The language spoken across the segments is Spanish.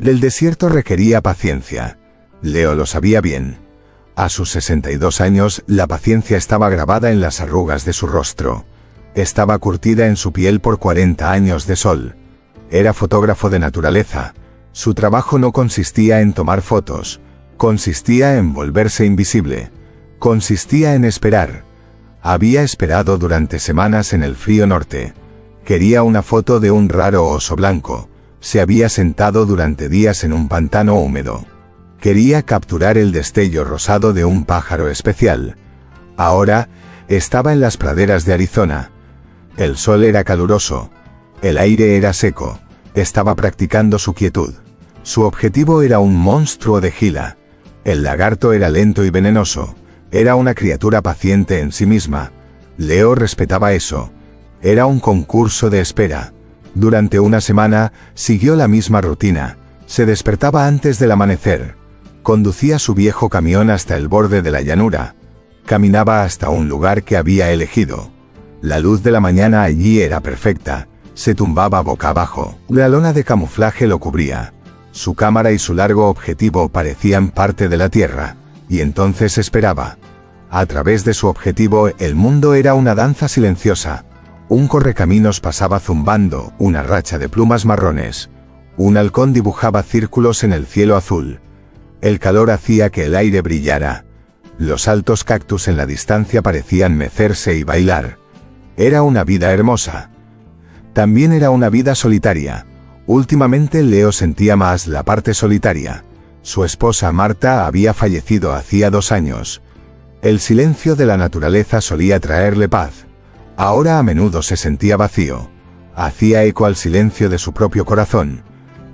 El desierto requería paciencia. Leo lo sabía bien. A sus 62 años, la paciencia estaba grabada en las arrugas de su rostro. Estaba curtida en su piel por 40 años de sol. Era fotógrafo de naturaleza. Su trabajo no consistía en tomar fotos. Consistía en volverse invisible. Consistía en esperar. Había esperado durante semanas en el frío norte. Quería una foto de un raro oso blanco. Se había sentado durante días en un pantano húmedo. Quería capturar el destello rosado de un pájaro especial. Ahora, estaba en las praderas de Arizona. El sol era caluroso. El aire era seco. Estaba practicando su quietud. Su objetivo era un monstruo de Gila. El lagarto era lento y venenoso. Era una criatura paciente en sí misma. Leo respetaba eso. Era un concurso de espera. Durante una semana, siguió la misma rutina. Se despertaba antes del amanecer. Conducía su viejo camión hasta el borde de la llanura. Caminaba hasta un lugar que había elegido. La luz de la mañana allí era perfecta. Se tumbaba boca abajo. La lona de camuflaje lo cubría. Su cámara y su largo objetivo parecían parte de la tierra. Y entonces esperaba. A través de su objetivo, el mundo era una danza silenciosa. Un correcaminos pasaba zumbando, una racha de plumas marrones. Un halcón dibujaba círculos en el cielo azul. El calor hacía que el aire brillara. Los altos cactus en la distancia parecían mecerse y bailar. Era una vida hermosa. También era una vida solitaria. Últimamente Leo sentía más la parte solitaria. Su esposa Marta había fallecido hacía 2 años. El silencio de la naturaleza solía traerle paz. Ahora a menudo se sentía vacío. Hacía eco al silencio de su propio corazón.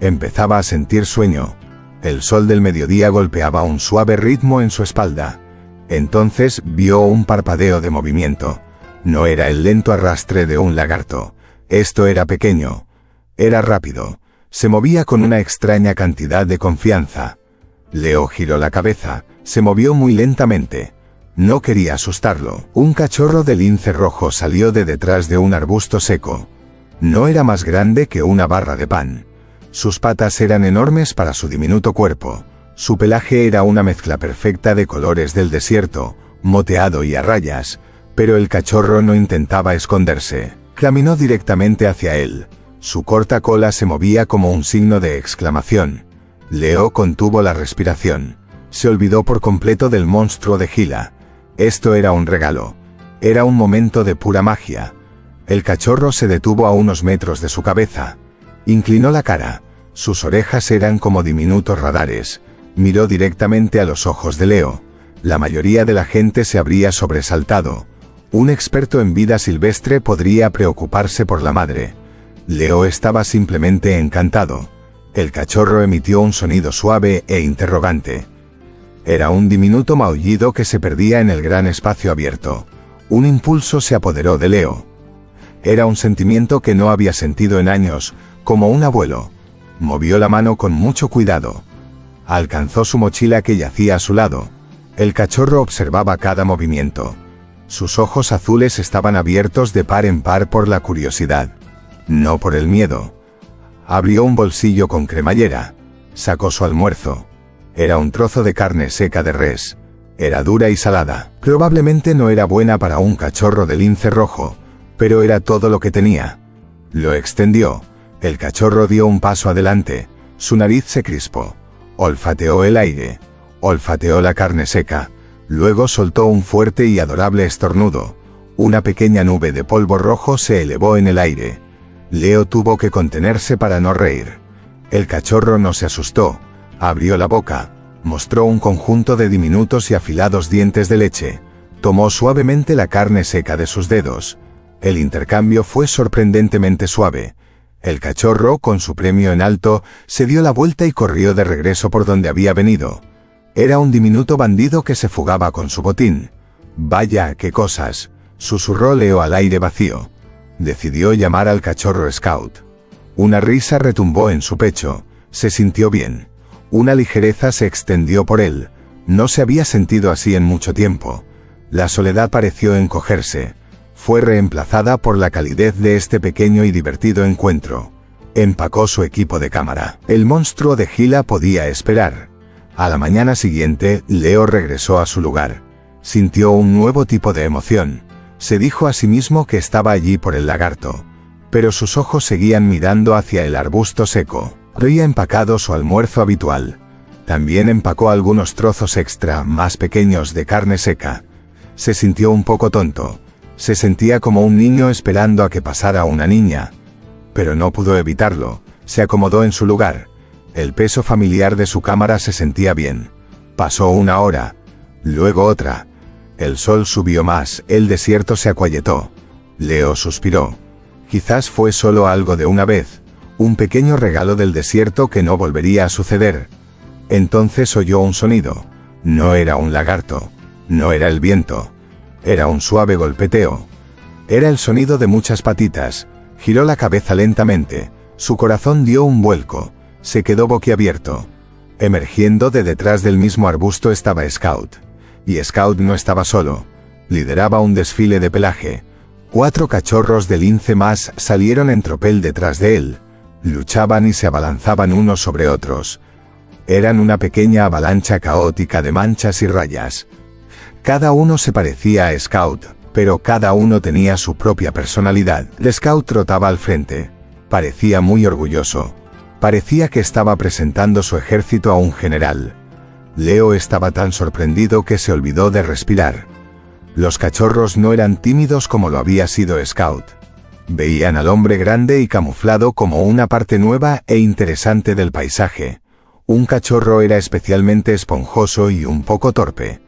Empezaba a sentir sueño. El sol del mediodía golpeaba un suave ritmo en su espalda. Entonces vio un parpadeo de movimiento. No era el lento arrastre de un lagarto. Esto era pequeño. Era rápido. Se movía con una extraña cantidad de confianza. Leo giró la cabeza. Se movió muy lentamente. No quería asustarlo. Un cachorro de lince rojo salió de detrás de un arbusto seco. No era más grande que una barra de pan. Sus patas eran enormes para su diminuto cuerpo. Su pelaje era una mezcla perfecta de colores del desierto, moteado y a rayas, pero el cachorro no intentaba esconderse. Caminó directamente hacia él. Su corta cola se movía como un signo de exclamación. Leo contuvo la respiración. Se olvidó por completo del monstruo de Gila. Esto era un regalo. Era un momento de pura magia. El cachorro se detuvo a unos metros de su cabeza. Inclinó la cara. Sus orejas eran como diminutos radares. Miró directamente a los ojos de Leo. La mayoría de la gente se habría sobresaltado. Un experto en vida silvestre podría preocuparse por la madre. Leo estaba simplemente encantado. El cachorro emitió un sonido suave e interrogante. Era un diminuto maullido que se perdía en el gran espacio abierto. Un impulso se apoderó de Leo. Era un sentimiento que no había sentido en años, como un abuelo. Movió la mano con mucho cuidado. Alcanzó su mochila que yacía a su lado. El cachorro observaba cada movimiento. Sus ojos azules estaban abiertos de par en par por la curiosidad. No por el miedo. Abrió un bolsillo con cremallera. Sacó su almuerzo. Era un trozo de carne seca de res. Era dura y salada. Probablemente no era buena para un cachorro de lince rojo, pero era todo lo que tenía. Lo extendió. El cachorro dio un paso adelante. Su nariz se crispó. Olfateó el aire. Olfateó la carne seca. Luego soltó un fuerte y adorable estornudo. Una pequeña nube de polvo rojo se elevó en el aire. Leo tuvo que contenerse para no reír. El cachorro no se asustó. Abrió la boca. Mostró un conjunto de diminutos y afilados dientes de leche. Tomó suavemente la carne seca de sus dedos. El intercambio fue sorprendentemente suave. El cachorro, con su premio en alto, se dio la vuelta y corrió de regreso por donde había venido. Era un diminuto bandido que se fugaba con su botín. «Vaya, qué cosas», susurró Leo al aire vacío. Decidió llamar al cachorro Scout. Una risa retumbó en su pecho. Se sintió bien. Una ligereza se extendió por él. No se había sentido así en mucho tiempo. La soledad pareció encogerse. Fue reemplazada por la calidez de este pequeño y divertido encuentro. Empacó su equipo de cámara. El monstruo de Gila podía esperar. A la mañana siguiente, Leo regresó a su lugar. Sintió un nuevo tipo de emoción. Se dijo a sí mismo que estaba allí por el lagarto. Pero sus ojos seguían mirando hacia el arbusto seco. Había empacado su almuerzo habitual. También empacó algunos trozos extra, más pequeños, de carne seca. Se sintió un poco tonto. Se sentía como un niño esperando a que pasara una niña. Pero no pudo evitarlo. Se acomodó en su lugar. El peso familiar de su cámara se sentía bien. Pasó una hora. Luego otra. El sol subió más, el desierto se aquietó. Leo suspiró. Quizás fue solo algo de una vez. Un pequeño regalo del desierto que no volvería a suceder. Entonces oyó un sonido. No era un lagarto. No era el viento. Era un suave golpeteo. Era el sonido de muchas patitas. Giró la cabeza lentamente. Su corazón dio un vuelco. Se quedó boquiabierto. Emergiendo de detrás del mismo arbusto estaba Scout. Y Scout no estaba solo. Lideraba un desfile de pelaje. 4 cachorros de lince más salieron en tropel detrás de él. Luchaban y se abalanzaban unos sobre otros. Eran una pequeña avalancha caótica de manchas y rayas. Cada uno se parecía a Scout, pero cada uno tenía su propia personalidad. El Scout trotaba al frente. Parecía muy orgulloso. Parecía que estaba presentando su ejército a un general. Leo estaba tan sorprendido que se olvidó de respirar. Los cachorros no eran tímidos como lo había sido Scout. Veían al hombre grande y camuflado como una parte nueva e interesante del paisaje. Un cachorro era especialmente esponjoso y un poco torpe.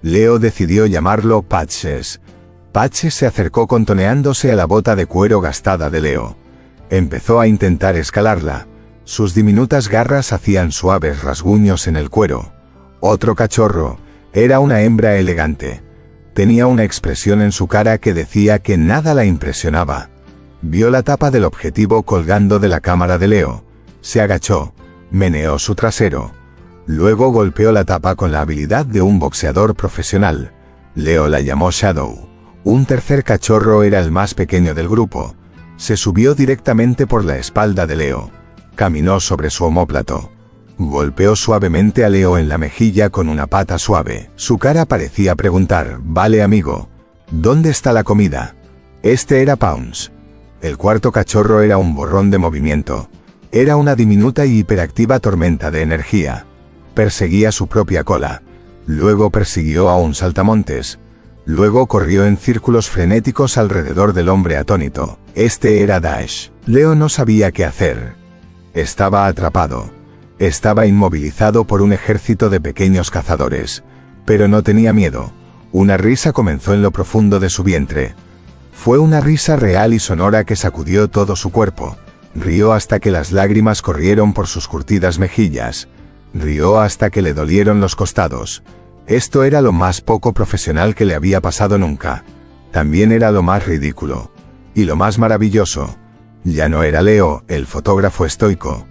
Leo decidió llamarlo Patches. Patches se acercó contoneándose a la bota de cuero gastada de Leo. Empezó a intentar escalarla. Sus diminutas garras hacían suaves rasguños en el cuero. Otro cachorro. Era una hembra elegante. Tenía una expresión en su cara que decía que nada la impresionaba. Vio la tapa del objetivo colgando de la cámara de Leo. Se agachó. Meneó su trasero. Luego golpeó la tapa con la habilidad de un boxeador profesional. Leo la llamó Shadow. Un tercer cachorro era el más pequeño del grupo. Se subió directamente por la espalda de Leo. Caminó sobre su omóplato. Golpeó suavemente a Leo en la mejilla con una pata suave. Su cara parecía preguntar: «Vale, amigo, ¿dónde está la comida?» Este era Pounce. El cuarto cachorro era un borrón de movimiento. Era una diminuta y hiperactiva tormenta de energía. Perseguía su propia cola. Luego persiguió a un saltamontes. Luego corrió en círculos frenéticos alrededor del hombre atónito. Este era Dash. Leo no sabía qué hacer. Estaba atrapado. Estaba inmovilizado por un ejército de pequeños cazadores. Pero no tenía miedo. Una risa comenzó en lo profundo de su vientre. Fue una risa real y sonora que sacudió todo su cuerpo. Rió hasta que las lágrimas corrieron por sus curtidas mejillas. Rió hasta que le dolieron los costados. Esto era lo más poco profesional que le había pasado nunca. También era lo más ridículo. Y lo más maravilloso. Ya no era Leo, el fotógrafo estoico.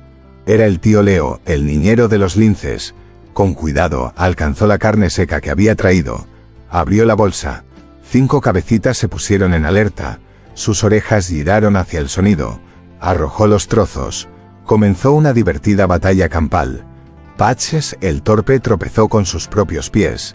Era el tío Leo, el niñero de los linces. Con cuidado, alcanzó la carne seca que había traído. Abrió la bolsa. 5 cabecitas se pusieron en alerta. Sus orejas giraron hacia el sonido. Arrojó los trozos. Comenzó una divertida batalla campal. Patches, el torpe, tropezó con sus propios pies.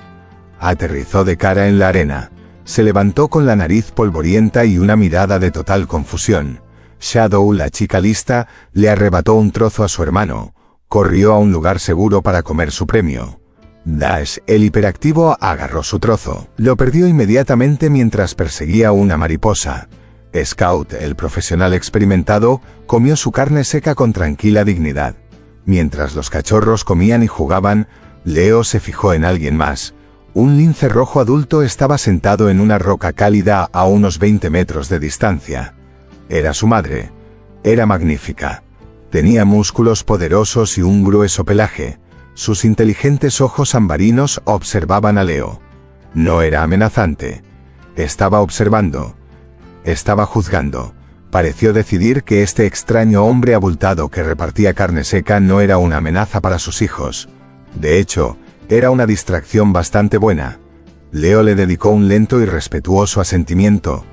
Aterrizó de cara en la arena. Se levantó con la nariz polvorienta y una mirada de total confusión. Shadow, la chica lista, le arrebató un trozo a su hermano. Corrió a un lugar seguro para comer su premio. Dash, el hiperactivo, agarró su trozo. Lo perdió inmediatamente mientras perseguía una mariposa. Scout, el profesional experimentado, comió su carne seca con tranquila dignidad. Mientras los cachorros comían y jugaban, Leo se fijó en alguien más. Un lince rojo adulto estaba sentado en una roca cálida a unos 20 metros de distancia. Era su madre. Era magnífica. Tenía músculos poderosos y un grueso pelaje. Sus inteligentes ojos ambarinos observaban a Leo. No era amenazante. Estaba observando. Estaba juzgando. Pareció decidir que este extraño hombre abultado que repartía carne seca no era una amenaza para sus hijos. De hecho, era una distracción bastante buena. Leo le dedicó un lento y respetuoso asentimiento.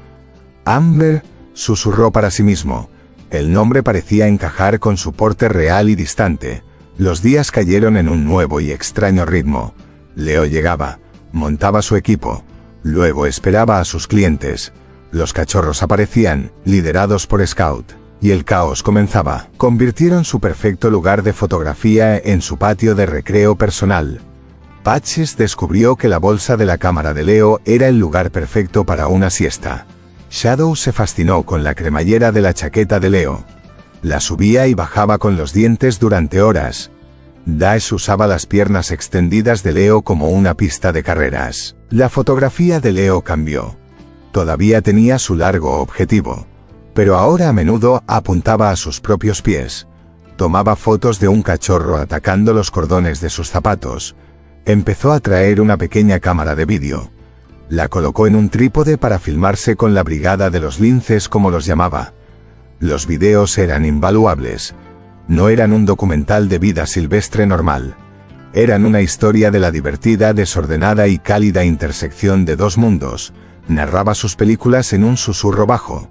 Amber, susurró para sí mismo. El nombre parecía encajar con su porte real y distante. Los días cayeron en un nuevo y extraño ritmo. Leo llegaba, montaba su equipo, luego esperaba a sus clientes. Los cachorros aparecían, liderados por Scout, y el caos comenzaba. Convirtieron su perfecto lugar de fotografía en su patio de recreo personal. Patches descubrió que la bolsa de la cámara de Leo era el lugar perfecto para una siesta. Shadow se fascinó con la cremallera de la chaqueta de Leo. La subía y bajaba con los dientes durante horas. Dash usaba las piernas extendidas de Leo como una pista de carreras. La fotografía de Leo cambió. Todavía tenía su largo objetivo, pero ahora a menudo apuntaba a sus propios pies. Tomaba fotos de un cachorro atacando los cordones de sus zapatos. Empezó a traer una pequeña cámara de vídeo. La colocó en un trípode para filmarse con la brigada de los linces, como los llamaba. Los videos eran invaluables. No eran un documental de vida silvestre normal. Eran una historia de la divertida, desordenada y cálida intersección de dos mundos. Narraba sus películas en un susurro bajo.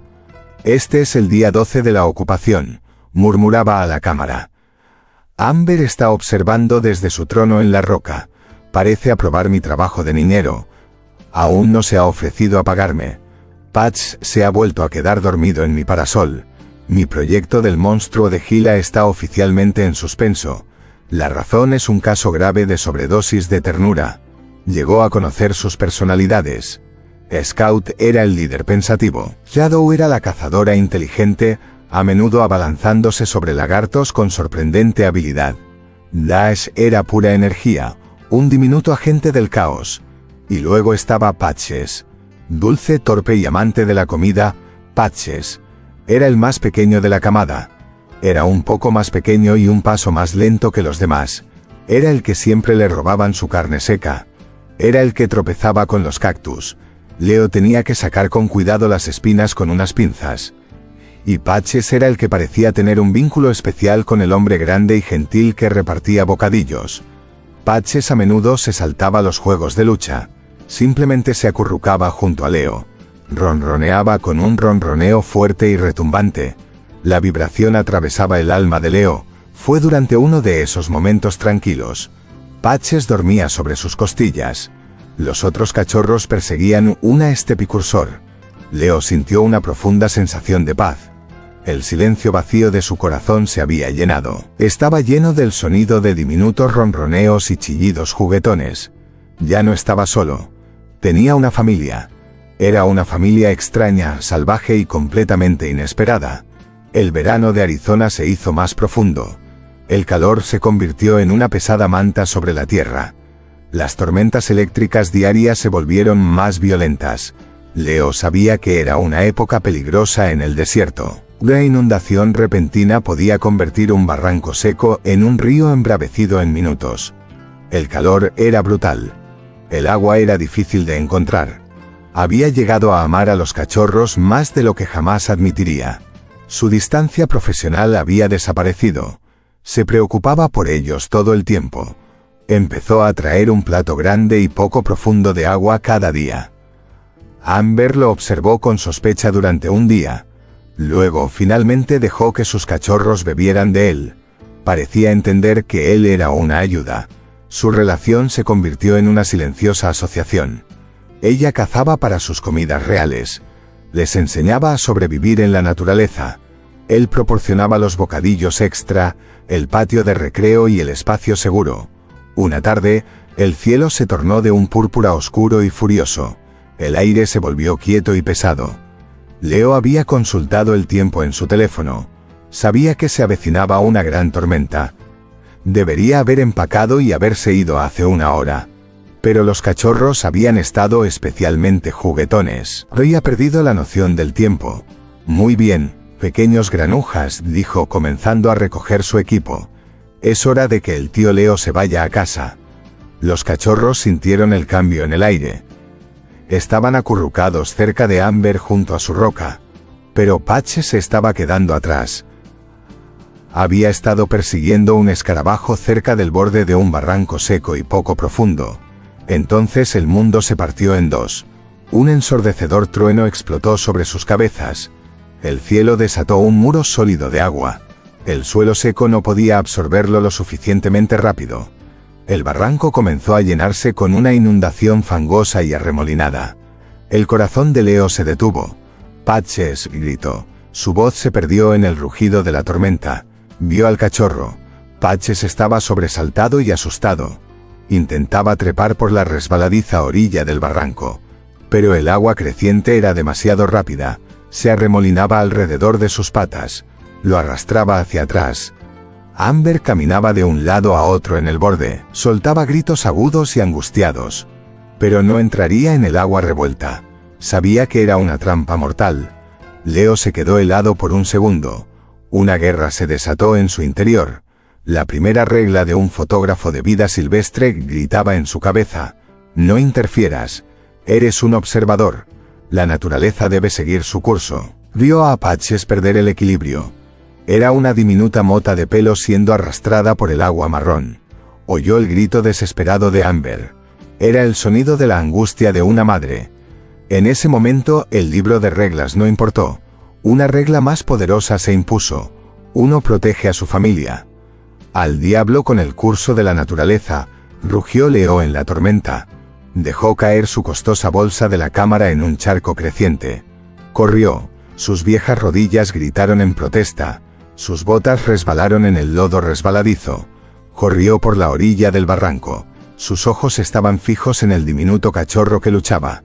«Este es el día 12 de la ocupación», murmuraba a la cámara. «Amber está observando desde su trono en la roca. Parece aprobar mi trabajo de niñero. Aún no se ha ofrecido a pagarme. Patch se ha vuelto a quedar dormido en mi parasol. Mi proyecto del monstruo de Gila está oficialmente en suspenso. La razón es un caso grave de sobredosis de ternura». Llegó a conocer sus personalidades. Scout era el líder pensativo. Shadow era la cazadora inteligente, a menudo abalanzándose sobre lagartos con sorprendente habilidad. Dash era pura energía, un diminuto agente del caos. Y luego estaba Patches. Dulce, torpe y amante de la comida, Patches era el más pequeño de la camada. Era un poco más pequeño y un paso más lento que los demás. Era el que siempre le robaban su carne seca. Era el que tropezaba con los cactus. Leo tenía que sacar con cuidado las espinas con unas pinzas. Y Patches era el que parecía tener un vínculo especial con el hombre grande y gentil que repartía bocadillos. Patches a menudo se saltaba los juegos de lucha. Simplemente se acurrucaba junto a Leo. Ronroneaba con un ronroneo fuerte y retumbante. La vibración atravesaba el alma de Leo. Fue durante uno de esos momentos tranquilos. Patches dormía sobre sus costillas. Los otros cachorros perseguían un estepicursor. Leo sintió una profunda sensación de paz. El silencio vacío de su corazón se había llenado. Estaba lleno del sonido de diminutos ronroneos y chillidos juguetones. Ya no estaba solo. Tenía una familia. Era una familia extraña, salvaje y completamente inesperada. El verano de Arizona se hizo más profundo. El calor se convirtió en una pesada manta sobre la tierra. Las tormentas eléctricas diarias se volvieron más violentas. Leo sabía que era una época peligrosa en el desierto. Una inundación repentina podía convertir un barranco seco en un río embravecido en minutos. El calor era brutal. El agua era difícil de encontrar. Había llegado a amar a los cachorros más de lo que jamás admitiría. Su distancia profesional había desaparecido. Se preocupaba por ellos todo el tiempo. Empezó a traer un plato grande y poco profundo de agua cada día. Amber lo observó con sospecha durante un día. Luego finalmente dejó que sus cachorros bebieran de él. Parecía entender que él era una ayuda. Su relación se convirtió en una silenciosa asociación. Ella cazaba para sus comidas reales. Les enseñaba a sobrevivir en la naturaleza. Él proporcionaba los bocadillos extra, el patio de recreo y el espacio seguro. Una tarde, el cielo se tornó de un púrpura oscuro y furioso. El aire se volvió quieto y pesado. Leo había consultado el tiempo en su teléfono. Sabía que se avecinaba una gran tormenta. Debería haber empacado y haberse ido hace una hora. Pero los cachorros habían estado especialmente juguetones. Había perdido la noción del tiempo. Muy bien, pequeños granujas, dijo comenzando a recoger su equipo. Es hora de que el tío Leo se vaya a casa. Los cachorros sintieron el cambio en el aire. Estaban acurrucados cerca de Amber junto a su roca. Pero Patches se estaba quedando atrás. Había estado persiguiendo un escarabajo cerca del borde de un barranco seco y poco profundo. Entonces el mundo se partió en dos. Un ensordecedor trueno explotó sobre sus cabezas. El cielo desató un muro sólido de agua. El suelo seco no podía absorberlo lo suficientemente rápido. El barranco comenzó a llenarse con una inundación fangosa y arremolinada. El corazón de Leo se detuvo. «Patches», gritó. Su voz se perdió en el rugido de la tormenta. Vio al cachorro. Patches estaba sobresaltado y asustado. Intentaba trepar por la resbaladiza orilla del barranco. Pero el agua creciente era demasiado rápida. Se arremolinaba alrededor de sus patas. Lo arrastraba hacia atrás. Amber caminaba de un lado a otro en el borde. Soltaba gritos agudos y angustiados. Pero no entraría en el agua revuelta. Sabía que era una trampa mortal. Leo se quedó helado por un segundo. Una guerra se desató en su interior. La primera regla de un fotógrafo de vida silvestre gritaba en su cabeza: «No interfieras. Eres un observador. La naturaleza debe seguir su curso». Vio a Patches perder el equilibrio. Era una diminuta mota de pelo siendo arrastrada por el agua marrón. Oyó el grito desesperado de Amber. Era el sonido de la angustia de una madre. En ese momento, el libro de reglas no importó. Una regla más poderosa se impuso. Uno protege a su familia. «Al diablo con el curso de la naturaleza», rugió Leo en la tormenta. Dejó caer su costosa bolsa de la cámara en un charco creciente. Corrió. Sus viejas rodillas gritaron en protesta. Sus botas resbalaron en el lodo resbaladizo. Corrió por la orilla del barranco. Sus ojos estaban fijos en el diminuto cachorro que luchaba.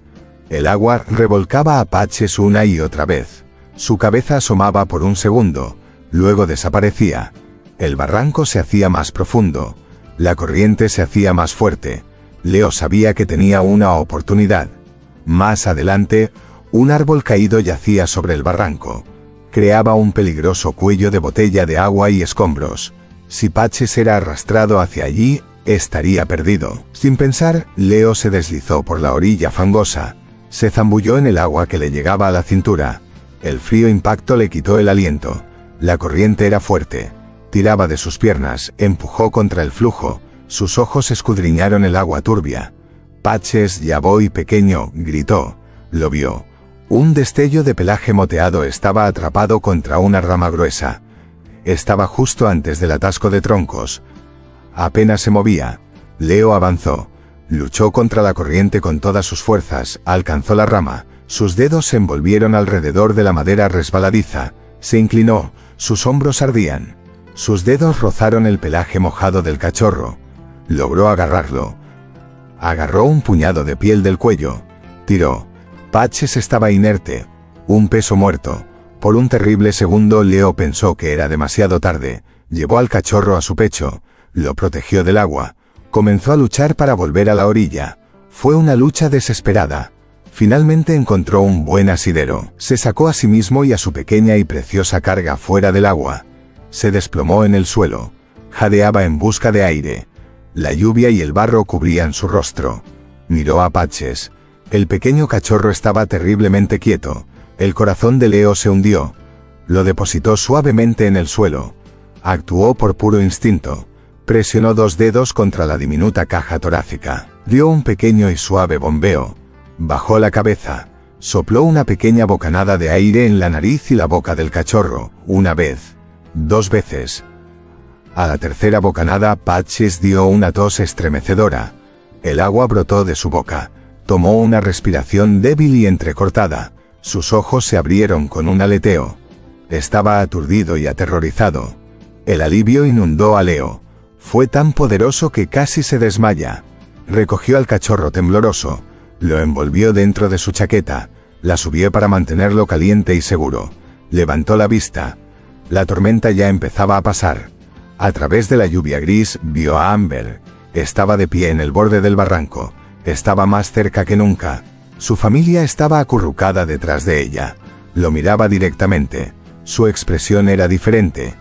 El agua revolcaba a Patches una y otra vez. Su cabeza asomaba por un segundo. Luego desaparecía. El barranco se hacía más profundo. La corriente se hacía más fuerte. Leo sabía que tenía una oportunidad. Más adelante, un árbol caído yacía sobre el barranco. Creaba un peligroso cuello de botella de agua y escombros. Si Patches era arrastrado hacia allí, estaría perdido. Sin pensar, Leo se deslizó por la orilla fangosa. Se zambulló en el agua que le llegaba a la cintura. El frío impacto le quitó el aliento. La corriente era fuerte. Tiraba de sus piernas, empujó contra el flujo. Sus ojos escudriñaron el agua turbia. «Patches, ya voy, pequeño», gritó. Lo vio. Un destello de pelaje moteado estaba atrapado contra una rama gruesa. Estaba justo antes del atasco de troncos. Apenas se movía. Leo avanzó. Luchó contra la corriente con todas sus fuerzas, alcanzó la rama. Sus dedos se envolvieron alrededor de la madera resbaladiza. Se inclinó. Sus hombros ardían. Sus dedos rozaron el pelaje mojado del cachorro. Logró agarrarlo. Agarró un puñado de piel del cuello. Tiró. Patches estaba inerte. Un peso muerto. Por un terrible segundo Leo pensó que era demasiado tarde. Llevó al cachorro a su pecho. Lo protegió del agua. Comenzó a luchar para volver a la orilla. Fue una lucha desesperada. Finalmente encontró un buen asidero. Se sacó a sí mismo y a su pequeña y preciosa carga fuera del agua. Se desplomó en el suelo. Jadeaba en busca de aire. La lluvia y el barro cubrían su rostro. Miró a Patches. El pequeño cachorro estaba terriblemente quieto. El corazón de Leo se hundió. Lo depositó suavemente en el suelo. Actuó por puro instinto. Presionó 2 dedos contra la diminuta caja torácica. Dio un pequeño y suave bombeo. Bajó la cabeza. Sopló una pequeña bocanada de aire en la nariz y la boca del cachorro. 1 vez. 2 veces. A la tercera bocanada, Patches dio una tos estremecedora. El agua brotó de su boca. Tomó una respiración débil y entrecortada. Sus ojos se abrieron con un aleteo. Estaba aturdido y aterrorizado. El alivio inundó a Leo. Fue tan poderoso que casi se desmaya. Recogió al cachorro tembloroso. Lo envolvió dentro de su chaqueta. La subió para mantenerlo caliente y seguro. Levantó la vista. La tormenta ya empezaba a pasar. A través de la lluvia gris, vio a Amber. Estaba de pie en el borde del barranco. Estaba más cerca que nunca. Su familia estaba acurrucada detrás de ella. Lo miraba directamente. Su expresión era diferente.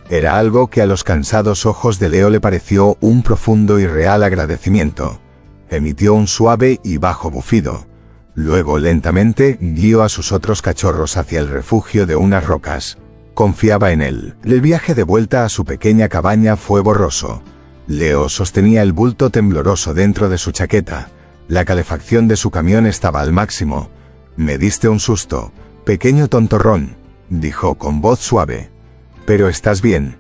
Era algo que a los cansados ojos de Leo le pareció un profundo y real agradecimiento. Emitió un suave y bajo bufido. Luego lentamente guió a sus otros cachorros hacia el refugio de unas rocas. Confiaba en él. El viaje de vuelta a su pequeña cabaña fue borroso. Leo sostenía el bulto tembloroso dentro de su chaqueta. La calefacción de su camión estaba al máximo. «Me diste un susto, pequeño tontorrón», dijo con voz suave. «Pero estás bien.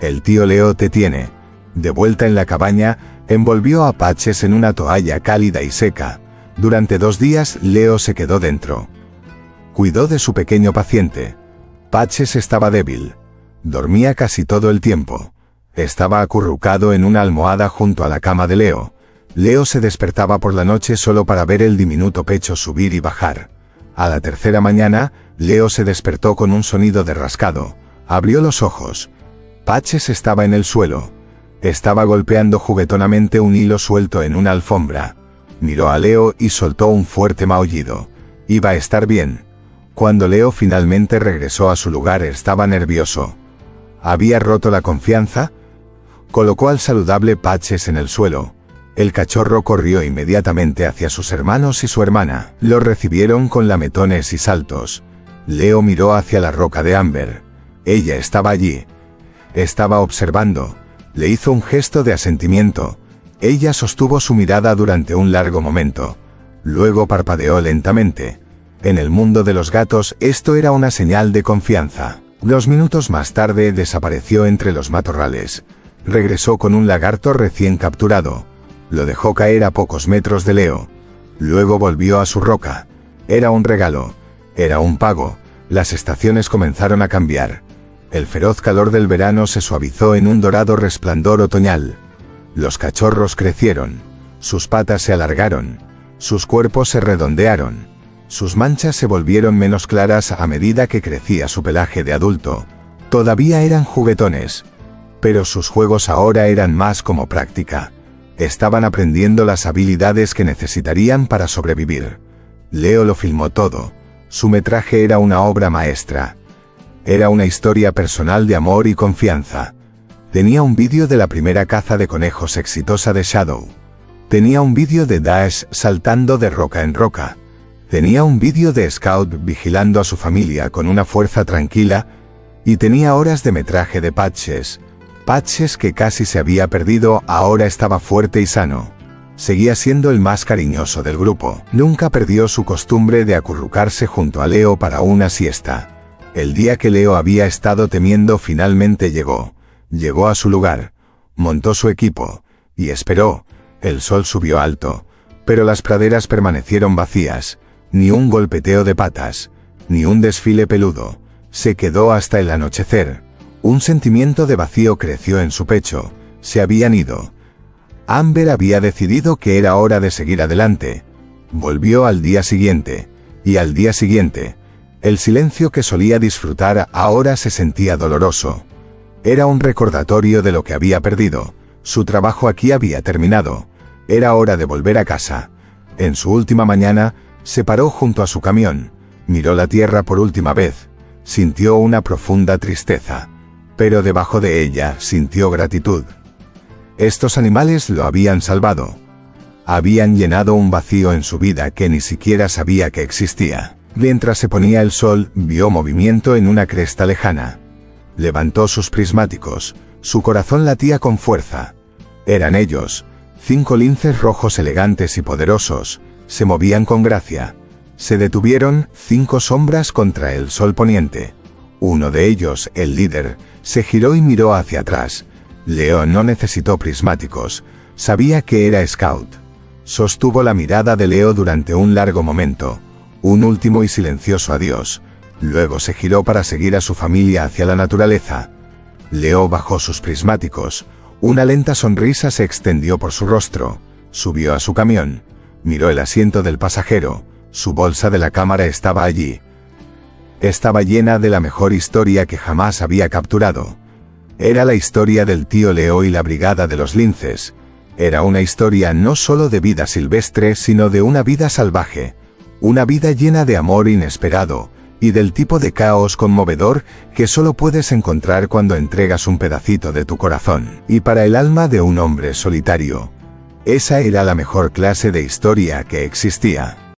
El tío Leo te tiene». De vuelta en la cabaña, envolvió a Patches en una toalla cálida y seca. Durante 2 días, Leo se quedó dentro. Cuidó de su pequeño paciente. Patches estaba débil. Dormía casi todo el tiempo. Estaba acurrucado en una almohada junto a la cama de Leo. Leo se despertaba por la noche solo para ver el diminuto pecho subir y bajar. A la tercera mañana, Leo se despertó con un sonido de rascado. Abrió los ojos. Patches estaba en el suelo. Estaba golpeando juguetonamente un hilo suelto en una alfombra. Miró a Leo y soltó un fuerte maullido. Iba a estar bien. Cuando Leo finalmente regresó a su lugar estaba nervioso. ¿Había roto la confianza? Colocó al saludable Patches en el suelo. El cachorro corrió inmediatamente hacia sus hermanos y su hermana. Lo recibieron con lametones y saltos. Leo miró hacia la roca de Amber. Ella estaba allí. Estaba observando. Le hizo un gesto de asentimiento. Ella sostuvo su mirada durante un largo momento. Luego parpadeó lentamente. En el mundo de los gatos esto era una señal de confianza. 2 minutos más tarde desapareció entre los matorrales. Regresó con un lagarto recién capturado. Lo dejó caer a pocos metros de Leo. Luego volvió a su roca. Era un regalo. Era un pago. Las estaciones comenzaron a cambiar. El feroz calor del verano se suavizó en un dorado resplandor otoñal. Los cachorros crecieron. Sus patas se alargaron. Sus cuerpos se redondearon. Sus manchas se volvieron menos claras a medida que crecía su pelaje de adulto. Todavía eran juguetones. Pero sus juegos ahora eran más como práctica. Estaban aprendiendo las habilidades que necesitarían para sobrevivir. Leo lo filmó todo. Su metraje era una obra maestra. Era una historia personal de amor y confianza. Tenía un vídeo de la primera caza de conejos exitosa de Shadow. Tenía un vídeo de Dash saltando de roca en roca. Tenía un vídeo de Scout vigilando a su familia con una fuerza tranquila, y tenía horas de metraje de Patches. Patches, que casi se había perdido, ahora estaba fuerte y sano. Seguía siendo el más cariñoso del grupo. Nunca perdió su costumbre de acurrucarse junto a Leo para una siesta. El día que Leo había estado temiendo finalmente llegó. Llegó a su lugar. Montó su equipo. Y esperó. El sol subió alto. Pero las praderas permanecieron vacías. Ni un golpeteo de patas. Ni un desfile peludo. Se quedó hasta el anochecer. Un sentimiento de vacío creció en su pecho. Se habían ido. Amber había decidido que era hora de seguir adelante. Volvió al día siguiente. Y al día siguiente. El silencio que solía disfrutar ahora se sentía doloroso. Era un recordatorio de lo que había perdido. Su trabajo aquí había terminado. Era hora de volver a casa. En su última mañana, se paró junto a su camión. Miró la tierra por última vez. Sintió una profunda tristeza. Pero debajo de ella sintió gratitud. Estos animales lo habían salvado. Habían llenado un vacío en su vida que ni siquiera sabía que existía. Mientras se ponía el sol, vio movimiento en una cresta lejana. Levantó sus prismáticos. Su corazón latía con fuerza. Eran ellos. 5 linces rojos elegantes y poderosos. Se movían con gracia. Se detuvieron, 5 sombras contra el sol poniente. Uno de ellos, el líder, se giró y miró hacia atrás. Leo no necesitó prismáticos. Sabía que era Scout. Sostuvo la mirada de Leo durante un largo momento. Un último y silencioso adiós. Luego se giró para seguir a su familia hacia la naturaleza. Leo bajó sus prismáticos. Una lenta sonrisa se extendió por su rostro. Subió a su camión. Miró el asiento del pasajero. Su bolsa de la cámara estaba allí. Estaba llena de la mejor historia que jamás había capturado. Era la historia del tío Leo y la brigada de los linces. Era una historia no solo de vida silvestre, sino de una vida salvaje. Una vida llena de amor inesperado, y del tipo de caos conmovedor que solo puedes encontrar cuando entregas un pedacito de tu corazón. Y para el alma de un hombre solitario, esa era la mejor clase de historia que existía.